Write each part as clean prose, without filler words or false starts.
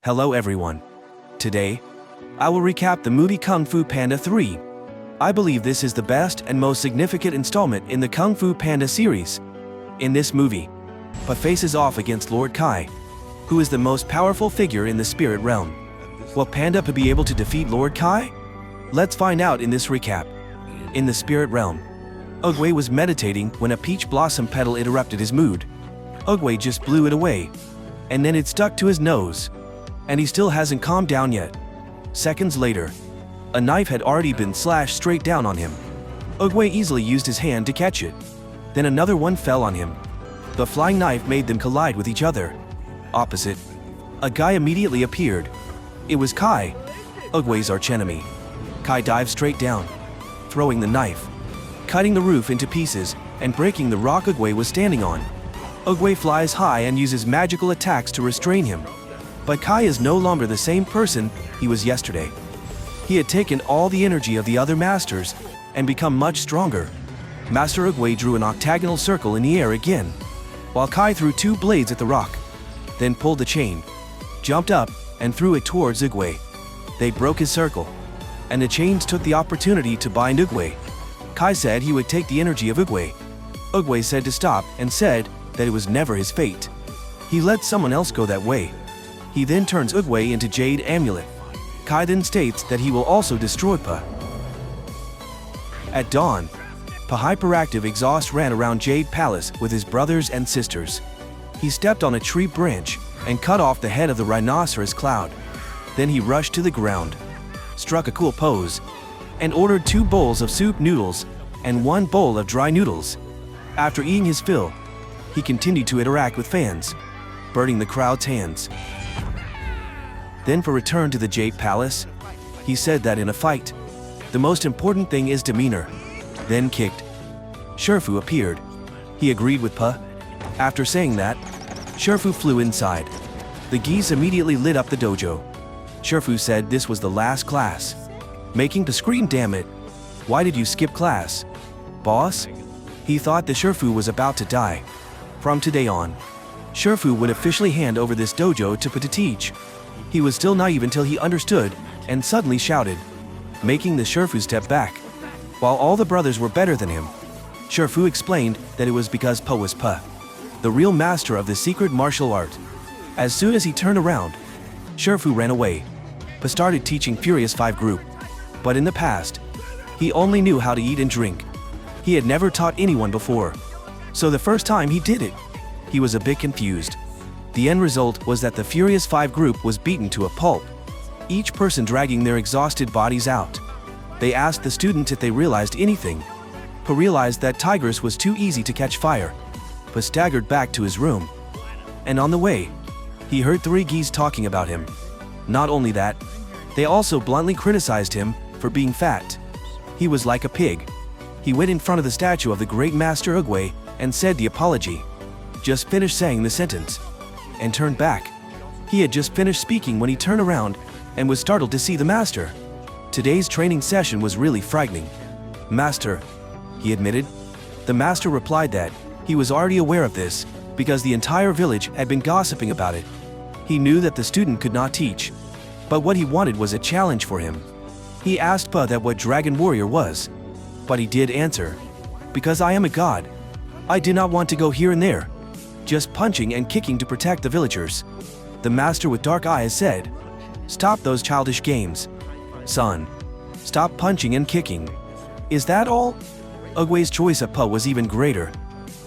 Hello everyone. Today, I will recap the movie Kung Fu Panda 3. I believe this is the best and most significant installment in the Kung Fu Panda series. In this movie, Pa faces off against Lord Kai, who is the most powerful figure in the spirit realm. Will Panda be able to defeat Lord Kai? Let's find out in this recap. In the spirit realm, Oogway was meditating when a peach blossom petal interrupted his mood. Oogway just blew it away, and then it stuck to his nose. And he still hasn't calmed down yet. Seconds later, a knife had already been slashed straight down on him. Oogway easily used his hand to catch it. Then another one fell on him. The flying knife made them collide with each other. Opposite, a guy immediately appeared. It was Kai, Oogway's archenemy. Kai dived straight down, throwing the knife, cutting the roof into pieces, and breaking the rock Oogway was standing on. Oogway flies high and uses magical attacks to restrain him. But Kai is no longer the same person he was yesterday. He had taken all the energy of the other masters and become much stronger. Master Oogway drew an octagonal circle in the air again, while Kai threw two blades at the rock, then pulled the chain, jumped up, and threw it towards Oogway. They broke his circle, and the chains took the opportunity to bind Oogway. Kai said he would take the energy of Oogway. Oogway said to stop and said that it was never his fate. He let someone else go that way. He then turns Oogway into Jade Amulet. Kai then states that he will also destroy Pa. At dawn, Pa hyperactive exhaust ran around Jade Palace with his brothers and sisters. He stepped on a tree branch and cut off the head of the rhinoceros cloud. Then he rushed to the ground, struck a cool pose, and ordered 2 bowls of soup noodles and 1 bowl of dry noodles. After eating his fill, he continued to interact with fans, burning the crowd's hands. Then for return to the Jade Palace, he said that in a fight, the most important thing is demeanor. Then kicked. Shifu appeared. He agreed with Pa. After saying that, Shifu flew inside. The geese immediately lit up the dojo. Shifu said this was the last class, making Pa scream, "Damn it! Why did you skip class, boss?" He thought the Shifu was about to die. From today on, Shifu would officially hand over this dojo to Pa to teach. He was still naive until he understood and suddenly shouted, making the Shifu step back. While all the brothers were better than him, Shifu explained that it was because Pa was Pa, the real master of the secret martial art. As soon as he turned around, Shifu ran away. Pa started teaching Furious 5 group, but in the past, he only knew how to eat and drink. He had never taught anyone before, so the first time he did it, he was a bit confused. The end result was that the Furious 5 group was beaten to a pulp, each person dragging their exhausted bodies out. They asked the students if they realized anything. Pa realized that Tigers was too easy to catch fire. Pa staggered back to his room. And on the way, he heard 3 geese talking about him. Not only that, they also bluntly criticized him for being fat. He was like a pig. He went in front of the statue of the great master Oogway and said the apology. Just finished saying the sentence, and turned back. He had just finished speaking when he turned around and was startled to see the master. Today's training session was really frightening. "Master," he admitted. The master replied that he was already aware of this because the entire village had been gossiping about it. He knew that the student could not teach, but what he wanted was a challenge for him. He asked Pa that what Dragon Warrior was, but he did answer, "Because I am a god. I do not want to go here and there, just punching and kicking to protect the villagers." The master with dark eyes said, "Stop those childish games, son. Stop punching and kicking." Is that all? Oogway's choice of Pa was even greater.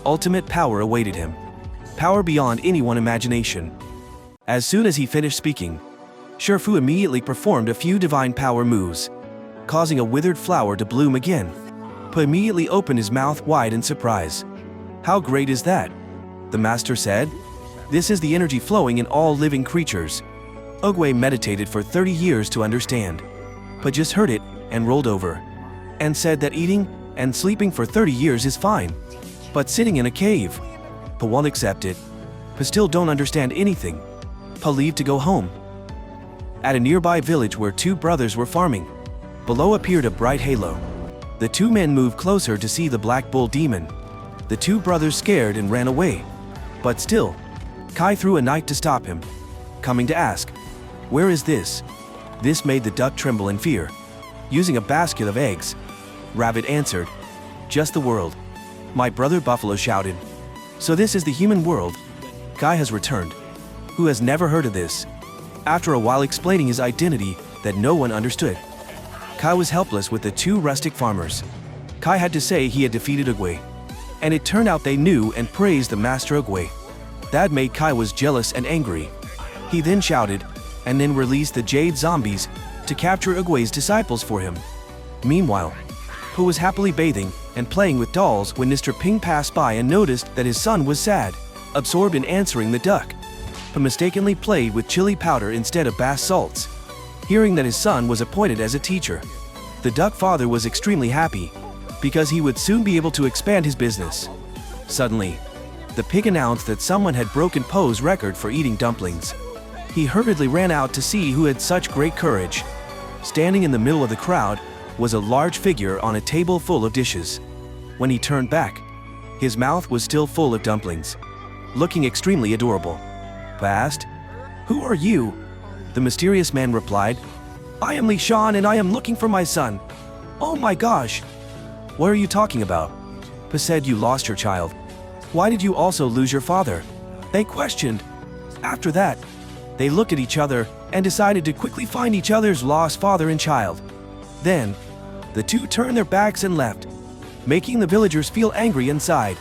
Ultimate power awaited him. Power beyond anyone's imagination. As soon as he finished speaking, Shifu immediately performed a few divine power moves, causing a withered flower to bloom again. Pa immediately opened his mouth wide in surprise. "How great is that?" the master said. "This is the energy flowing in all living creatures." Oogway meditated for 30 years to understand. Pa just heard it and rolled over, and said that eating and sleeping for 30 years is fine, but sitting in a cave, Pa won't accept it. Pa still don't understand anything. Pa leave to go home. At a nearby village where 2 brothers were farming, below appeared a bright halo. The 2 men moved closer to see the black bull demon. The 2 brothers scared and ran away. But still, Kai threw a knife to stop him, coming to ask, Where is this? This made the duck tremble in fear. Using a basket of eggs, Rabbit answered, just the world. My brother Buffalo shouted. So this is the human world? Kai has returned. Who has never heard of this? After a while explaining his identity that no one understood, Kai was helpless with the two rustic farmers. Kai had to say he had defeated Oogway. And it turned out they knew and praised the master Oogway. That made Kai was jealous and angry. He then shouted, and then released the jade zombies to capture Oogway's disciples for him. Meanwhile, Pu was happily bathing and playing with dolls when Mr. Ping passed by and noticed that his son was sad, absorbed in answering the duck. Pu mistakenly played with chili powder instead of bath salts. Hearing that his son was appointed as a teacher, the duck father was extremely happy, because he would soon be able to expand his business. Suddenly, the pig announced that someone had broken Po's record for eating dumplings. He hurriedly ran out to see who had such great courage. Standing in the middle of the crowd was a large figure on a table full of dishes. When he turned back, his mouth was still full of dumplings, looking extremely adorable. Pa asked, "Who are you?" The mysterious man replied, "I am Shan and I am looking for my son." "Oh my gosh! What are you talking about?" Pa said, "You lost your child. Why did you also lose your father?" They questioned. After that, they looked at each other and decided to quickly find each other's lost father and child. Then, the two turned their backs and left, making the villagers feel angry inside.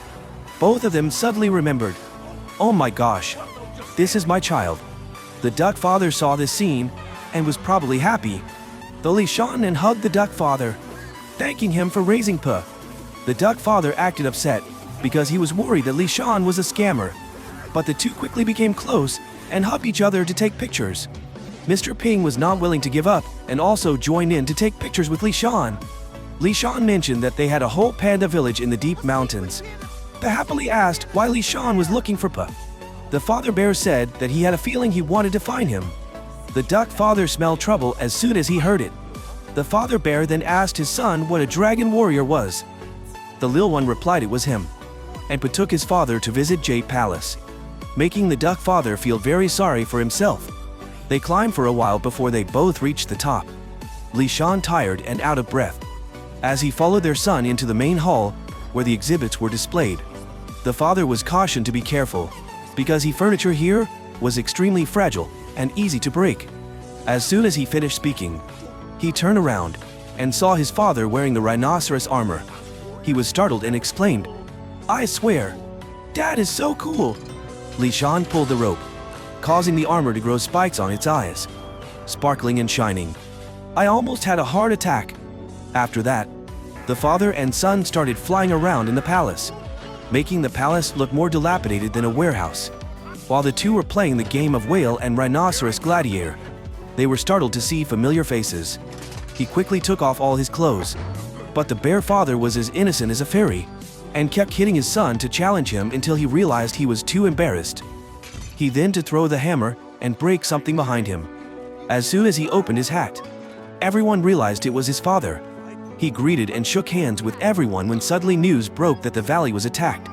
Both of them suddenly remembered, "Oh my gosh, this is my child." The duck father saw this scene and was probably happy. Though Shan and hugged the duck father, thanking him for raising Pa. The duck father acted upset because he was worried that Shan was a scammer. But the two quickly became close and hugged each other to take pictures. Mr. Ping was not willing to give up and also joined in to take pictures with Shan. Shan mentioned that they had a whole panda village in the deep mountains. Pa happily asked why Shan was looking for Pa. The father bear said that he had a feeling he wanted to find him. The duck father smelled trouble as soon as he heard it. The father bear then asked his son what a dragon warrior was. The little one replied it was him, and Pa took his father to visit Jade Palace, making the duck father feel very sorry for himself. They climbed for a while before they both reached the top. Shan tired and out of breath, as he followed their son into the main hall where the exhibits were displayed. The father was cautioned to be careful, because the furniture here was extremely fragile and easy to break. As soon as he finished speaking, he turned around and saw his father wearing the rhinoceros armor. He was startled and exclaimed, "I swear, Dad is so cool!" Shan pulled the rope, causing the armor to grow spikes on its eyes, sparkling and shining. "I almost had a heart attack." After that, the father and son started flying around in the palace, making the palace look more dilapidated than a warehouse. While the two were playing the game of whale and rhinoceros gladiator, they were startled to see familiar faces. He quickly took off all his clothes, but the bear father was as innocent as a fairy, and kept hitting his son to challenge him until he realized he was too embarrassed. He then to throw the hammer and break something behind him. As soon as he opened his hat, everyone realized it was his father. He greeted and shook hands with everyone when suddenly news broke that the valley was attacked.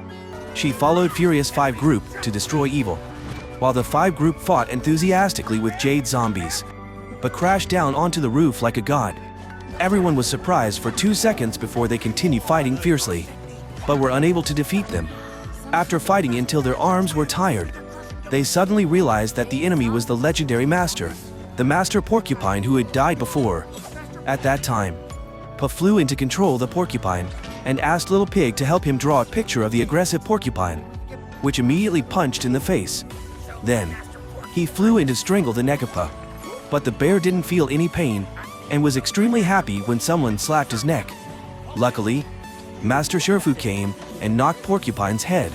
She followed Furious 5 group to destroy evil, while the 5 group fought enthusiastically with jade zombies, but crashed down onto the roof like a god. Everyone was surprised for 2 seconds before they continued fighting fiercely, but were unable to defeat them. After fighting until their arms were tired, they suddenly realized that the enemy was the legendary master, the master porcupine who had died before. At that time, Pa flew in to control the porcupine and asked Little Pig to help him draw a picture of the aggressive porcupine, which immediately punched in the face. Then, he flew in to strangle the neck of Pa, but the bear didn't feel any pain and was extremely happy when someone slapped his neck. Luckily, Master Sherfu came and knocked Porcupine's head,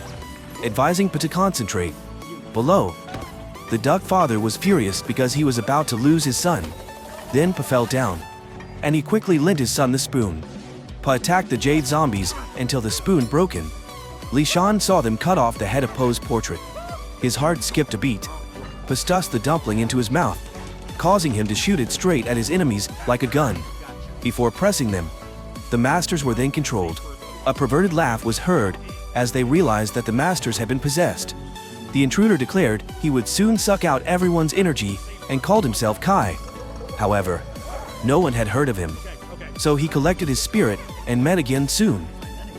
advising Pa to concentrate. Below, the duck father was furious because he was about to lose his son. Then Pa fell down, and he quickly lent his son the spoon. Pa attacked the jade zombies until the spoon broken. Shan saw them cut off the head of Po's portrait. His heart skipped a beat. Pa stuffed the dumpling into his mouth, causing him to shoot it straight at his enemies like a gun. Before pressing them, the masters were then controlled. A perverted laugh was heard as they realized that the masters had been possessed. The intruder declared he would soon suck out everyone's energy and called himself Kai. However, no one had heard of him. So he collected his spirit and met again soon.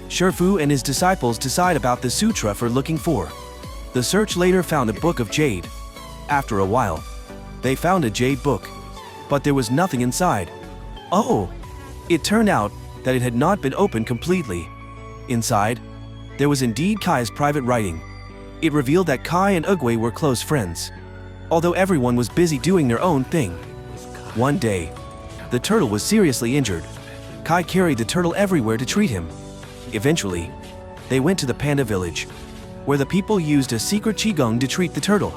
Shifu and his disciples decide about the sutra for looking for. The search later found a book of jade. After a while, they found a jade book, but there was nothing inside. Oh! It turned out that it had not been opened completely. Inside, there was indeed Kai's private writing. It revealed that Kai and Ugwe were close friends, although everyone was busy doing their own thing. One day, the turtle was seriously injured. Kai carried the turtle everywhere to treat him. Eventually, they went to the panda village, where the people used a secret qigong to treat the turtle.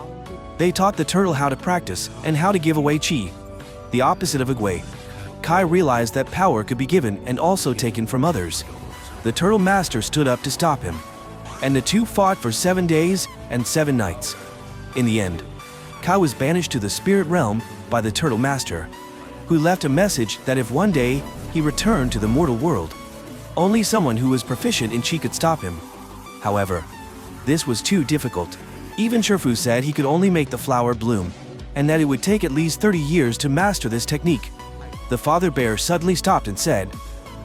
They taught the turtle how to practice and how to give away qi. The opposite of Ugwe, Kai realized that power could be given and also taken from others. The turtle master stood up to stop him, and the two fought for 7 days and 7 nights. In the end, Kai was banished to the spirit realm by the turtle master, who left a message that if one day he returned to the mortal world, only someone who was proficient in qi could stop him. However, this was too difficult. Even Shifu said he could only make the flower bloom, and that it would take at least 30 years to master this technique. The father bear suddenly stopped and said,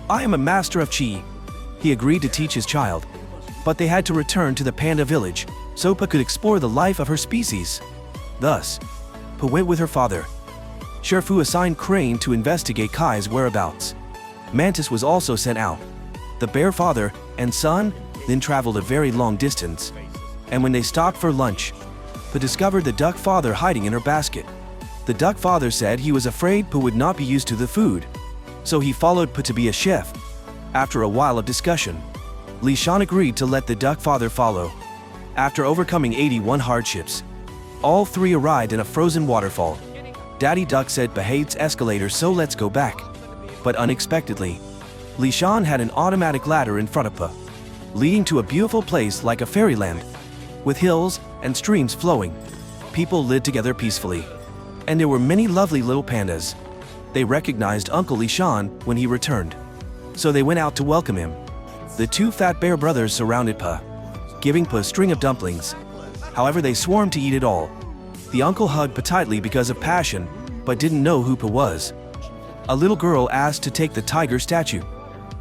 "I am a master of qi." He agreed to teach his child, but they had to return to the panda village so Pa could explore the life of her species. Thus, Pa went with her father. Shifu assigned Crane to investigate Kai's whereabouts. Mantis was also sent out. The bear father and son then traveled a very long distance, and when they stopped for lunch, Pa discovered the duck father hiding in her basket. The duck father said he was afraid Pa would not be used to the food, so he followed Pa to be a chef. After a while of discussion, Shan agreed to let the duck father follow. After overcoming 81 hardships, all three arrived in a frozen waterfall. Daddy Duck said Pa hates escalators, so let's go back. But unexpectedly, Shan had an automatic ladder in front of Pa, leading to a beautiful place like a fairyland, with hills and streams flowing. People lived together peacefully, and there were many lovely little pandas. They recognized Uncle Shan when he returned, so they went out to welcome him. The two fat bear brothers surrounded Pa, giving Pa a string of dumplings. However, they swarmed to eat it all. The uncle hugged Pa tightly because of passion, but didn't know who Pa was. A little girl asked to take the tiger statue,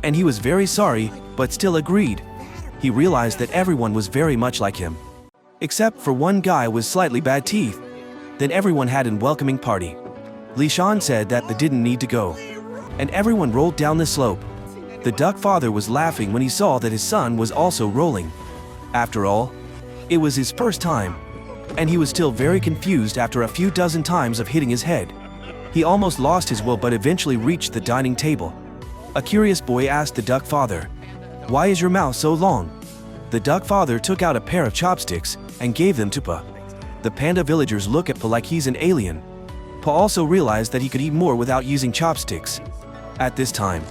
and he was very sorry, but still agreed. He realized that everyone was very much like him, except for one guy with slightly bad teeth. Then everyone had an welcoming party. Shan said that they didn't need to go, and everyone rolled down the slope. The duck father was laughing when he saw that his son was also rolling. After all, it was his first time, and he was still very confused after a few dozen times of hitting his head. He almost lost his will but eventually reached the dining table. A curious boy asked the duck father, "Why is your mouth so long?" The duck father took out a pair of chopsticks and gave them to Pa. The panda villagers look at Pa like he's an alien. Pa also realized that he could eat more without using chopsticks. At this time,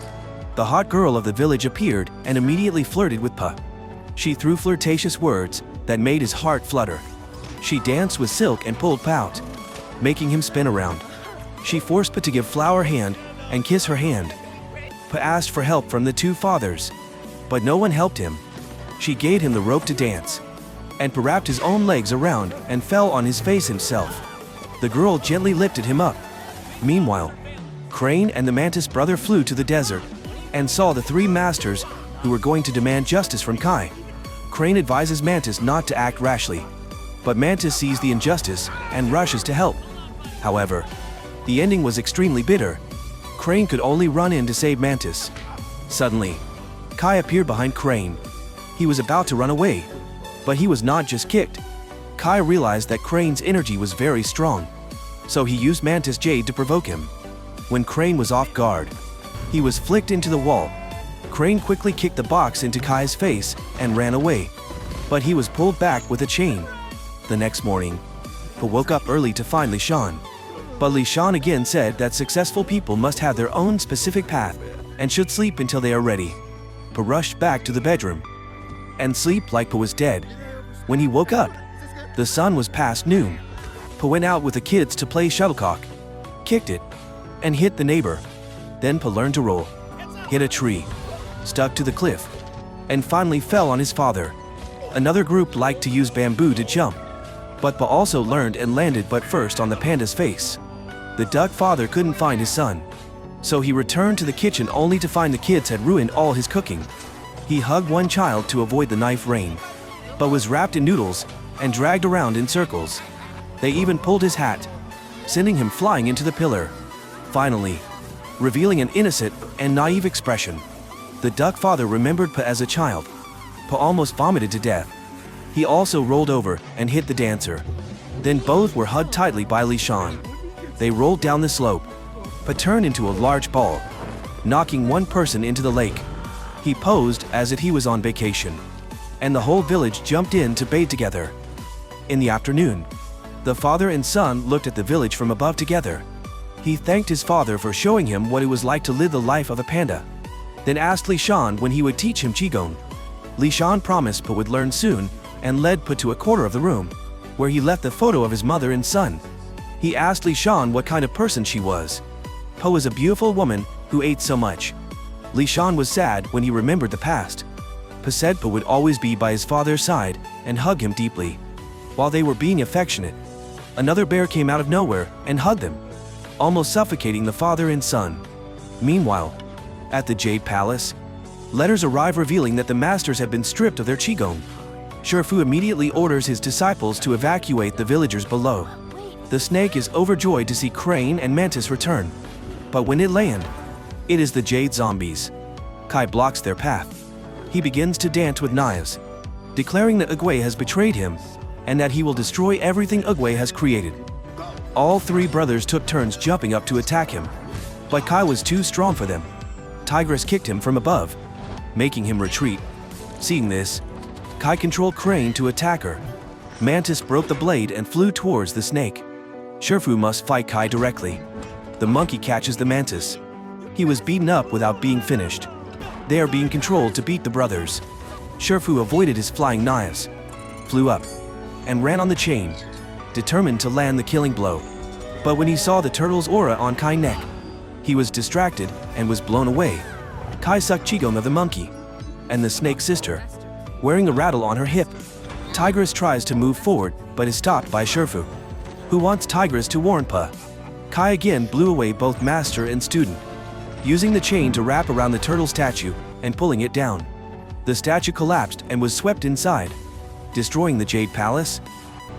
the hot girl of the village appeared and immediately flirted with Pa. She threw flirtatious words that made his heart flutter. She danced with Silk and pulled Pa out, making him spin around. She forced Pa to give flower hand and kiss her hand. Pa asked for help from the two fathers, but no one helped him. She gave him the rope to dance, and Pa wrapped his own legs around and fell on his face himself. The girl gently lifted him up. Meanwhile, Crane and the mantis brother flew to the desert and saw the three masters who were going to demand justice from Kai. Crane advises Mantis not to act rashly, but Mantis sees the injustice and rushes to help. However, the ending was extremely bitter. Crane could only run in to save Mantis. Suddenly, Kai appeared behind Crane. He was about to run away, but he was not just kicked. Kai realized that Crane's energy was very strong, so he used Mantis Jade to provoke him. When Crane was off guard, he was flicked into the wall. Crane quickly kicked the box into Kai's face and ran away, but he was pulled back with a chain. The next morning, Pa woke up early to find Shan. But Shan again said that successful people must have their own specific path and should sleep until they are ready. Pa rushed back to the bedroom and sleep like Pa was dead. When he woke up, the sun was past noon. Pa went out with the kids to play shuttlecock, kicked it, and hit the neighbor. Then Pa learned to roll, hit a tree, stuck to the cliff, and finally fell on his father. Another group liked to use bamboo to jump. But Pa also learned and landed but first on the panda's face. The duck father couldn't find his son, so he returned to the kitchen only to find the kids had ruined all his cooking. He hugged one child to avoid the knife rain, but was wrapped in noodles and dragged around in circles. They even pulled his hat, sending him flying into the pillar. Finally, revealing an innocent and naive expression, the duck father remembered Pa as a child. Pa almost vomited to death. He also rolled over and hit the dancer. Then both were hugged tightly by Shan. They rolled down the slope. Pa turned into a large ball, knocking one person into the lake. He posed as if he was on vacation, and the whole village jumped in to bathe together. In the afternoon, the father and son looked at the village from above together. He thanked his father for showing him what it was like to live the life of a panda, then asked Shan when he would teach him Qigong. Shan promised Pa would learn soon and led Pa to a corner of the room, where he left the photo of his mother and son. He asked Shan what kind of person she was. Pa was a beautiful woman who ate so much. Shan was sad when he remembered the past. Pa said Pa would always be by his father's side and hug him deeply. While they were being affectionate, another bear came out of nowhere and hugged them, almost suffocating the father and son. Meanwhile, at the Jade Palace, letters arrive revealing that the masters have been stripped of their Qigong. Fu immediately orders his disciples to evacuate the villagers below. The snake is overjoyed to see Crane and Mantis return. But when it land, it is the Jade zombies. Kai blocks their path. He begins to dance with knives, declaring that Uguay has betrayed him and that he will destroy everything Uguay has created. All three brothers took turns jumping up to attack him, but Kai was too strong for them. Tigress kicked him from above, making him retreat. Seeing this, Kai controlled Crane to attack her. Mantis broke the blade and flew towards the snake. Fu must fight Kai directly. The monkey catches the mantis. He was beaten up without being finished. They are being controlled to beat the brothers. Fu avoided his flying knives, flew up, and ran on the chain, determined to land the killing blow. But when he saw the turtle's aura on Kai's neck, he was distracted and was blown away. Kai sucked Qigong of the monkey and the snake's sister, wearing a rattle on her hip. Tigress tries to move forward but is stopped by Fu, who wants Tigress to warn Pa. Kai again blew away both master and student, using the chain to wrap around the turtle statue and pulling it down. The statue collapsed and was swept inside, destroying the Jade Palace.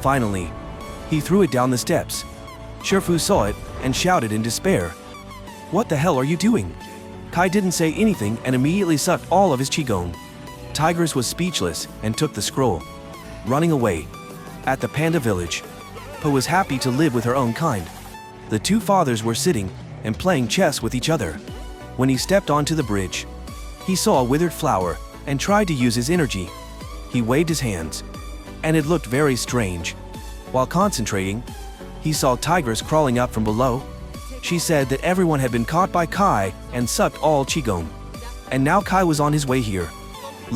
Finally, he threw it down the steps. Fu saw it and shouted in despair, "What the hell are you doing?" Kai didn't say anything and immediately sucked all of his Qigong. Tigress was speechless and took the scroll, running away. At the panda village, Pa was happy to live with her own kind. The two fathers were sitting and playing chess with each other. When he stepped onto the bridge, he saw a withered flower and tried to use his energy. He waved his hands, and it looked very strange. While concentrating, he saw Tigress crawling up from below. She said that everyone had been caught by Kai and sucked all Qigong, and now Kai was on his way here.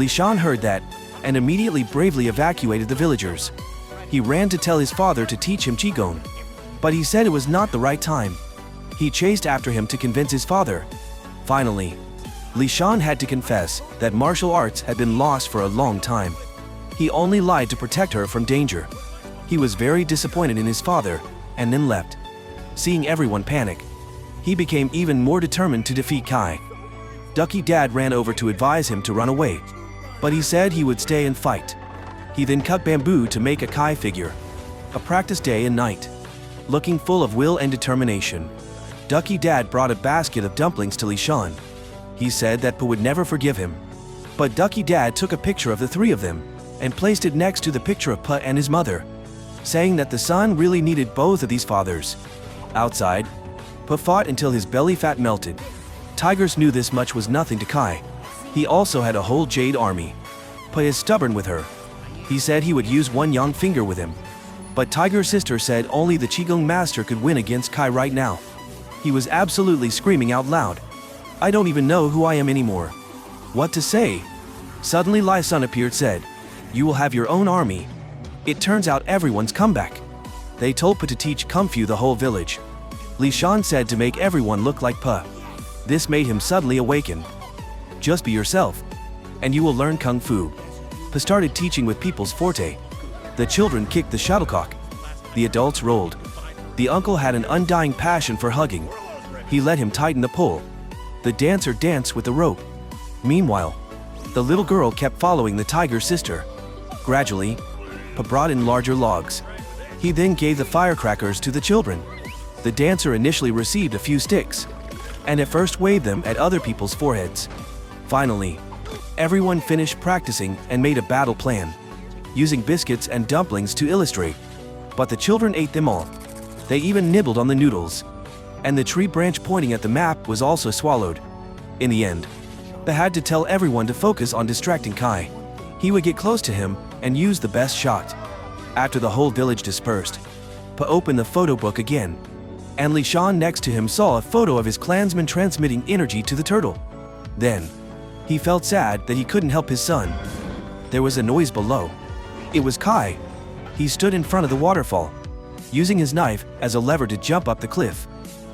Shan heard that and immediately bravely evacuated the villagers. He ran to tell his father to teach him Qigong, but he said it was not the right time. He chased after him to convince his father. Finally, Shan had to confess that martial arts had been lost for a long time. He only lied to protect her from danger. He was very disappointed in his father and then left. Seeing everyone panic, he became even more determined to defeat Kai. Ducky Dad ran over to advise him to run away, but he said he would stay and fight. He then cut bamboo to make a Kai figure, a practice day and night. Looking full of will and determination, Ducky Dad brought a basket of dumplings to Shan. He said that Pa would never forgive him, but Ducky Dad took a picture of the three of them and placed it next to the picture of Pa and his mother, saying that the son really needed both of these fathers. Outside, Pa fought until his belly fat melted. Tigress knew this much was nothing to Kai. He also had a whole jade army. Pa is stubborn with her. He said he would use one young finger with him, but Tiger's sister said only the Qigong master could win against Kai right now. He was absolutely screaming out loud, "I don't even know who I am anymore. What to say?" Suddenly Lai Sun appeared, said, "You will have your own army." It turns out everyone's come back. They told Pa to teach Kung Fu the whole village. Shan said to make everyone look like Pa. This made him suddenly awaken. "Just be yourself, and you will learn Kung Fu." Pa started teaching with people's forte. The children kicked the shuttlecock. The adults rolled. The uncle had an undying passion for hugging. He let him tighten the pole. The dancer danced with the rope. Meanwhile, the little girl kept following the tiger's sister. Gradually, Pa brought in larger logs. He then gave the firecrackers to the children. The dancer initially received a few sticks, and at first waved them at other people's foreheads. Finally, everyone finished practicing and made a battle plan, using biscuits and dumplings to illustrate. But the children ate them all. They even nibbled on the noodles. And the tree branch pointing at the map was also swallowed. In the end, they had to tell everyone to focus on distracting Kai. He would get close to him and use the best shot. After the whole village dispersed, Pa opened the photo book again, and Shan next to him saw a photo of his clansman transmitting energy to the turtle. Then, he felt sad that he couldn't help his son. There was a noise below. It was Kai. He stood in front of the waterfall, using his knife as a lever to jump up the cliff.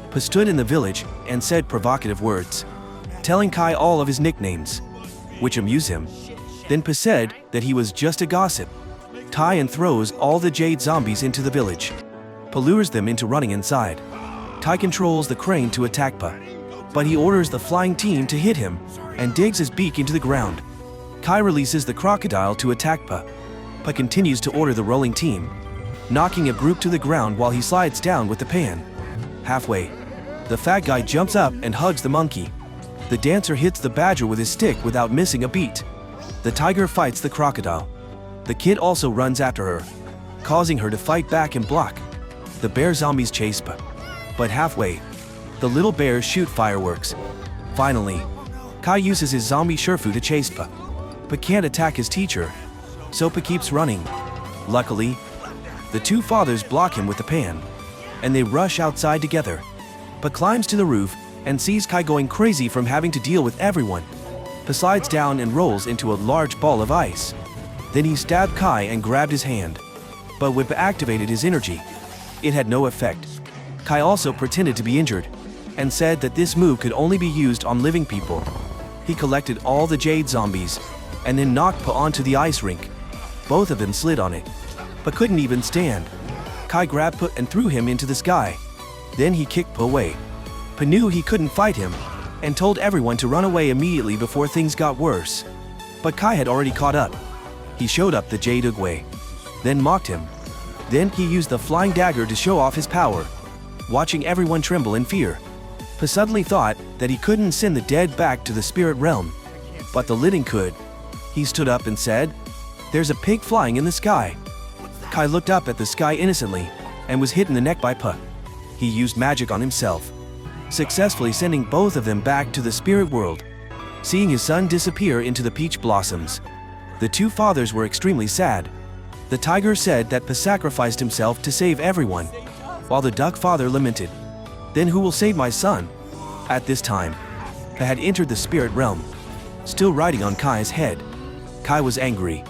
Pa stood in the village and said provocative words, telling Kai all of his nicknames, which amused him. Then Pa said that he was just a gossip. Tai and throws all the jade zombies into the village. Pa lures them into running inside. Tai controls the crane to attack Pa, but he orders the flying team to hit him and digs his beak into the ground. Kai releases the crocodile to attack Pa. Pa continues to order the rolling team, knocking a group to the ground while he slides down with the pan. Halfway, the fat guy jumps up and hugs the monkey. The dancer hits the badger with his stick without missing a beat. The tiger fights the crocodile. The kid also runs after her, causing her to fight back and block. The bear zombies chase Pa, but halfway, the little bears shoot fireworks. Finally, Kai uses his zombie Sherfu to chase Pa, but can't attack his teacher, so Pa keeps running. Luckily, the two fathers block him with the pan, and they rush outside together. Pa climbs to the roof and sees Kai going crazy from having to deal with everyone. Pa slides down and rolls into a large ball of ice. Then he stabbed Kai and grabbed his hand, but Whip activated his energy. It had no effect. Kai also pretended to be injured, and said that this move could only be used on living people. He collected all the jade zombies, and then knocked Pa onto the ice rink. Both of them slid on it, but couldn't even stand. Kai grabbed Pa and threw him into the sky. Then he kicked Pa away. Pa knew he couldn't fight him, and told everyone to run away immediately before things got worse. But Kai had already caught up. He showed up the Jade Uguay, then mocked him. Then he used the flying dagger to show off his power, watching everyone tremble in fear. Pa suddenly thought that he couldn't send the dead back to the spirit realm, but the living could. He stood up and said, "There's a pig flying in the sky." Kai looked up at the sky innocently and was hit in the neck by Pa. He used magic on himself, successfully sending both of them back to the spirit world. Seeing his son disappear into the peach blossoms, the two fathers were extremely sad. The tiger said that Pa sacrificed himself to save everyone, while the duck father lamented, "Then who will save my son?" At this time, Pa had entered the spirit realm, still riding on Kai's head. Kai was angry,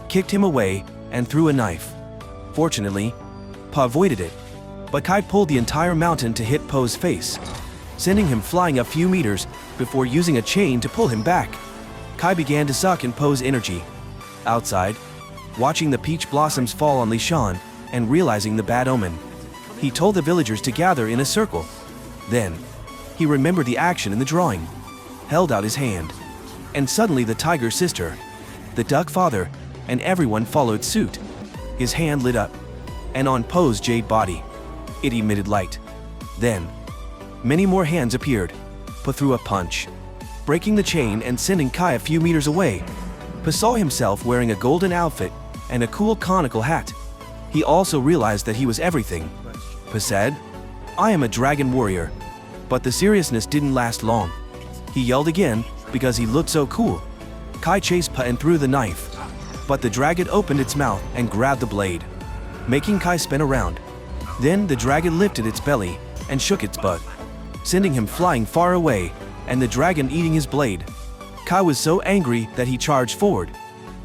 kicked him away, and threw a knife. Fortunately, Pa avoided it, but Kai pulled the entire mountain to hit Po's face, sending him flying a few meters before using a chain to pull him back. Kai began to suck in Po's energy. Outside, watching the peach blossoms fall on Shan and realizing the bad omen, he told the villagers to gather in a circle. Then, he remembered the action in the drawing, held out his hand, and suddenly the tiger's sister, the duck father, and everyone followed suit. His hand lit up, and on Po's jade body, it emitted light. Then, many more hands appeared. Pa threw a punch, breaking the chain and sending Kai a few meters away. Pa saw himself wearing a golden outfit and a cool conical hat. He also realized that he was everything. Pa said, "I am a dragon warrior." But the seriousness didn't last long. He yelled again because he looked so cool. Kai chased Pa and threw the knife, but the dragon opened its mouth and grabbed the blade, making Kai spin around. Then the dragon lifted its belly and shook its butt, sending him flying far away, and the dragon eating his blade. Kai was so angry that he charged forward,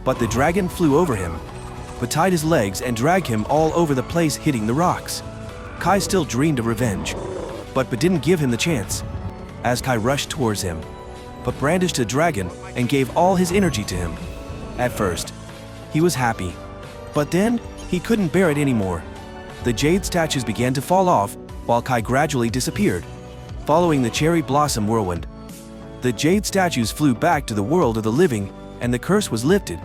but the dragon flew over him, but tied his legs and dragged him all over the place, hitting the rocks. Kai still dreamed of revenge, but didn't give him the chance. As Kai rushed towards him, but brandished a dragon and gave all his energy to him. At first, he was happy. But then, he couldn't bear it anymore. The jade statues began to fall off, while Kai gradually disappeared, following the cherry blossom whirlwind. The jade statues flew back to the world of the living, and the curse was lifted.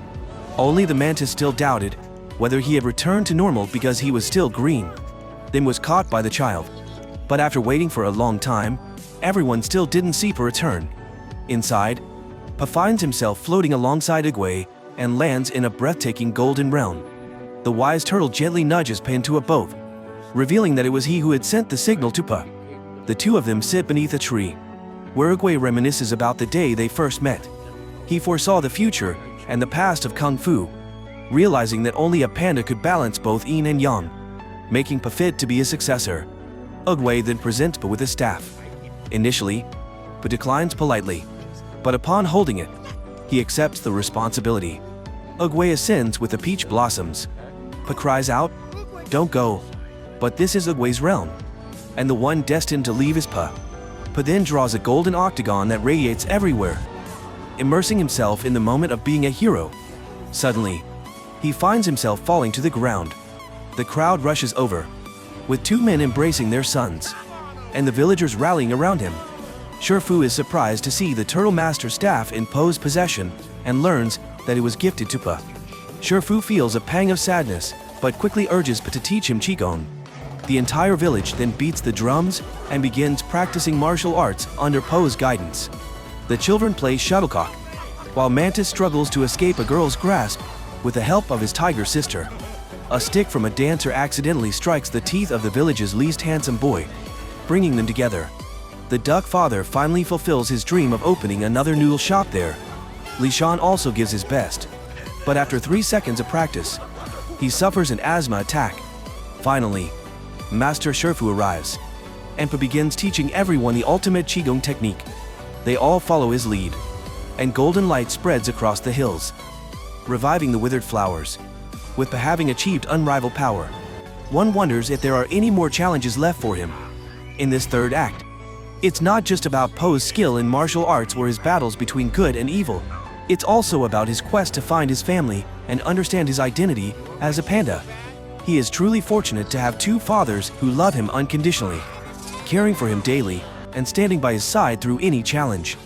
Only the mantis still doubted whether he had returned to normal because he was still green, then was caught by the child. But after waiting for a long time, everyone still didn't see Pa return. Inside, Pa finds himself floating alongside Ugwe and lands in a breathtaking golden realm. The wise turtle gently nudges Pa into a boat, revealing that it was he who had sent the signal to Pa. The two of them sit beneath a tree, where Ugwe reminisces about the day they first met. He foresaw the future and the past of Kung Fu, realizing that only a panda could balance both yin and yang, making Pa fit to be his successor. Ugwe then presents Pa with a staff. Initially, Pa declines politely, but upon holding it, he accepts the responsibility. Ugwe ascends with the peach blossoms. Pa cries out, "Don't go." But this is Ugwe's realm, and the one destined to leave is Pa. Pa then draws a golden octagon that radiates everywhere, immersing himself in the moment of being a hero. Suddenly, he finds himself falling to the ground. The crowd rushes over, with two men embracing their sons, and the villagers rallying around him. Fu is surprised to see the Turtle Master staff in Po's possession and learns that it was gifted to Pa. Fu feels a pang of sadness, but quickly urges Pa to teach him Qigong. The entire village then beats the drums and begins practicing martial arts under Po's guidance. The children play shuttlecock, while Mantis struggles to escape a girl's grasp with the help of his tiger sister. A stick from a dancer accidentally strikes the teeth of the village's least handsome boy, bringing them together. The duck father finally fulfills his dream of opening another noodle shop there. Shan also gives his best, but after 3 seconds of practice, he suffers an asthma attack. Finally, Master Fu arrives, and Pa begins teaching everyone the ultimate Qigong technique. They all follow his lead, and golden light spreads across the hills, reviving the withered flowers. With Pa having achieved unrivaled power, one wonders if there are any more challenges left for him. In this third act, it's not just about Po's skill in martial arts or his battles between good and evil. It's also about his quest to find his family and understand his identity as a panda. He is truly fortunate to have two fathers who love him unconditionally, caring for him daily and standing by his side through any challenge.